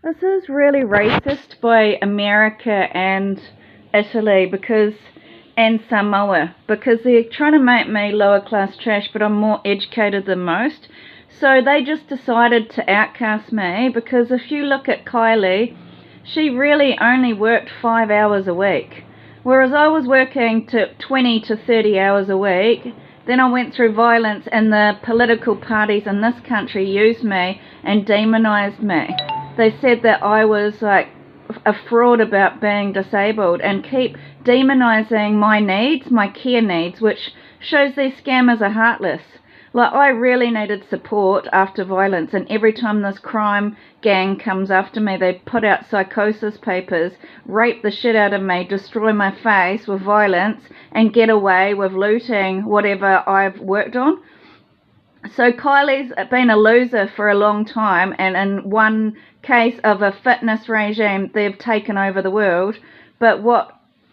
This is really racist by America and Italy and Samoa, because they're trying to make me lower class trash, but I'm more educated than most. So they just decided to outcast me, because if you look at Kylie, she really only worked 5 hours a week, whereas I was working to 20 to 30 hours a week. Then I went through violence, and the political parties in this country used me and demonized me. They said that I was like a fraud about being disabled, and keep demonizing my needs, my care needs, which shows these scammers are heartless. Like, I really needed support after violence, and every time this crime gang comes after me, they put out psychosis papers, rape the shit out of me, destroy my face with violence, and get away with looting whatever I've worked on. So Kylie's been a loser for a long time, and in one case of a fitness regime, they've taken over the world. But what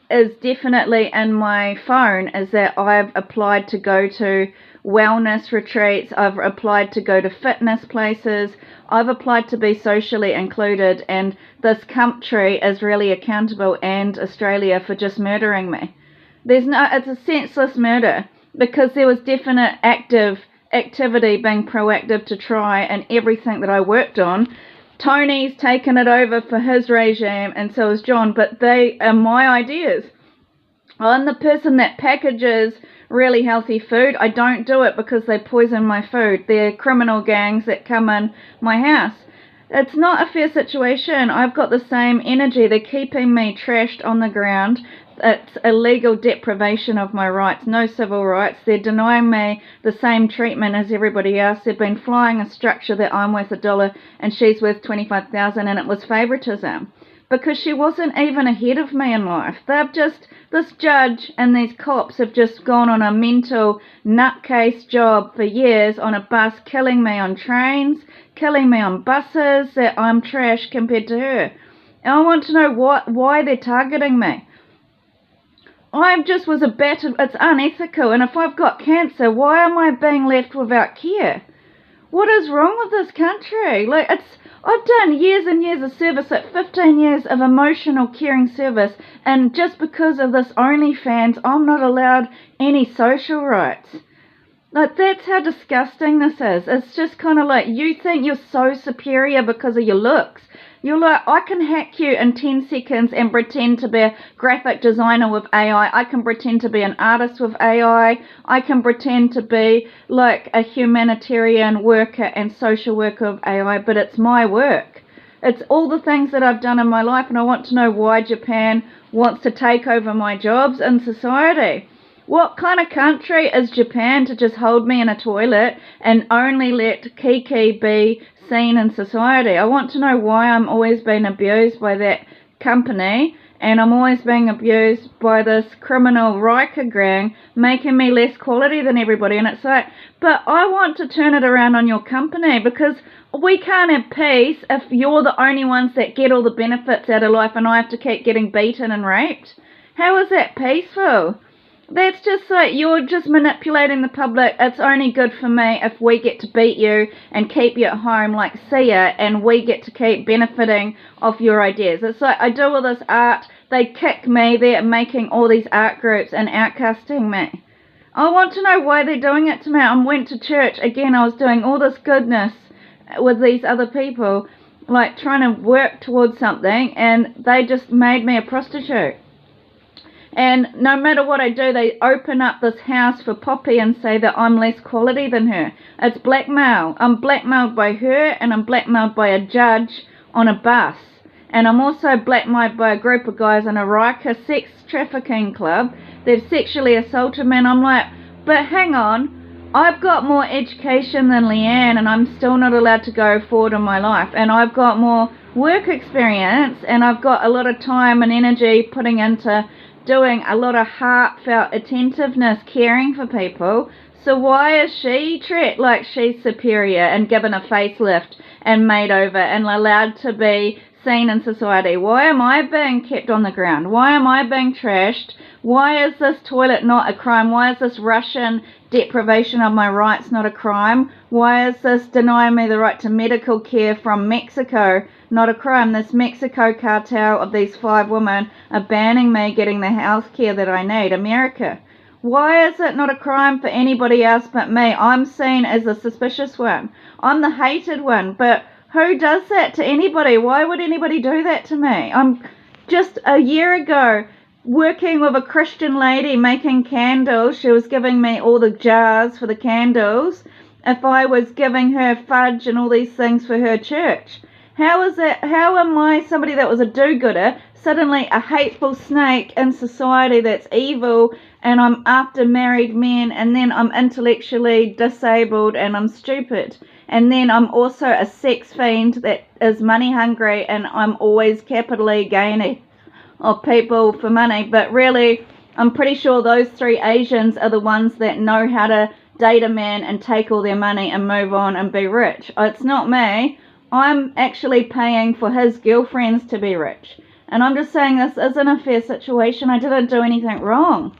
is definitely in my phone is that I've applied to go to wellness retreats, I've applied to go to fitness places, I've applied to be socially included, and this country is really accountable, and Australia, for just murdering me. It's a senseless murder, because there was definite activity being proactive to try, and everything that I worked on. Tony's taken it over for his regime, and so is John, but they are my ideas. I'm the person that packages really healthy food. I don't do it because they poison my food. They're criminal gangs that come in my house. It's not a fair situation. I've got the same energy. They're keeping me trashed on the ground. It's illegal deprivation of my rights, no civil rights. They're denying me the same treatment as everybody else. They've been flying a structure that I'm worth $1 and she's worth 25,000, and it was favoritism, because she wasn't even ahead of me in life. This judge and these cops have just gone on a mental nutcase job for years on a bus, killing me on trains, killing me on buses, that I'm trash compared to her. And I want to know why they're targeting me. I just was it's unethical, and if I've got cancer, why am I being left without care? What is wrong with this country? I've done years and years of service, like 15 years of emotional caring service, and just because of this OnlyFans, I'm not allowed any social rights. Like, that's how disgusting this is. It's just kind of like, you think you're so superior because of your looks. You're like, I can hack you in 10 seconds and pretend to be a graphic designer with AI. I can pretend to be an artist with AI. I can pretend to be like a humanitarian worker and social worker with AI, but it's my work. It's all the things that I've done in my life, and I want to know why Japan wants to take over my jobs in society. What kind of country is Japan to just hold me in a toilet and only let Kiki be seen in society? I want to know why I'm always being abused by that company, and I'm always being abused by this criminal Riker gang, making me less quality than everybody. And it's like, but I want to turn it around on your company, because we can't have peace if you're the only ones that get all the benefits out of life and I have to keep getting beaten and raped. How is that peaceful? That's just like, you're just manipulating the public. It's only good for me if we get to beat you and keep you at home like Sia, and we get to keep benefiting off your ideas. It's like, I do all this art, they kick me, they're making all these art groups and outcasting me. I want to know why they're doing it to me. I went to church, again, I was doing all this goodness with these other people, like trying to work towards something, and they just made me a prostitute. And no matter what I do, they open up this house for Poppy and say that I'm less quality than her. It's blackmail. I'm blackmailed by her, and I'm blackmailed by a judge on a bus. And I'm also blackmailed by a group of guys in a Riker sex trafficking club. They've sexually assaulted me, and I'm like, but hang on, I've got more education than Leanne, and I'm still not allowed to go forward in my life. And I've got more work experience, and I've got a lot of time and energy putting into doing a lot of heartfelt attentiveness, caring for people. So why is she treated like she's superior and given a facelift and made over and allowed to be seen in society? Why am I being kept on the ground? Why am I being trashed? Why is this toilet not a crime? Why is this Russian deprivation of my rights not a crime? Why is this denying me the right to medical care from Mexico not a crime? This Mexico cartel of these 5 women are banning me getting the health care that I need. America. Why is it not a crime for anybody else but me? I'm seen as the suspicious one. I'm the hated one, but who does that to anybody? Why would anybody do that to me? I'm just a year ago working with a Christian lady making candles. She was giving me all the jars for the candles if I was giving her fudge and all these things for her church. How is that? How am I somebody that was a do-gooder suddenly a hateful snake in society that's evil, and I'm after married men, and then I'm intellectually disabled and I'm stupid, and then I'm also a sex fiend that is money hungry, and I'm always capitally gaining of people for money? But really, I'm pretty sure those 3 Asians are the ones that know how to date a man and take all their money and move on and be rich. It's not me. I'm actually paying for his girlfriends to be rich. And I'm just saying this isn't a fair situation. I didn't do anything wrong.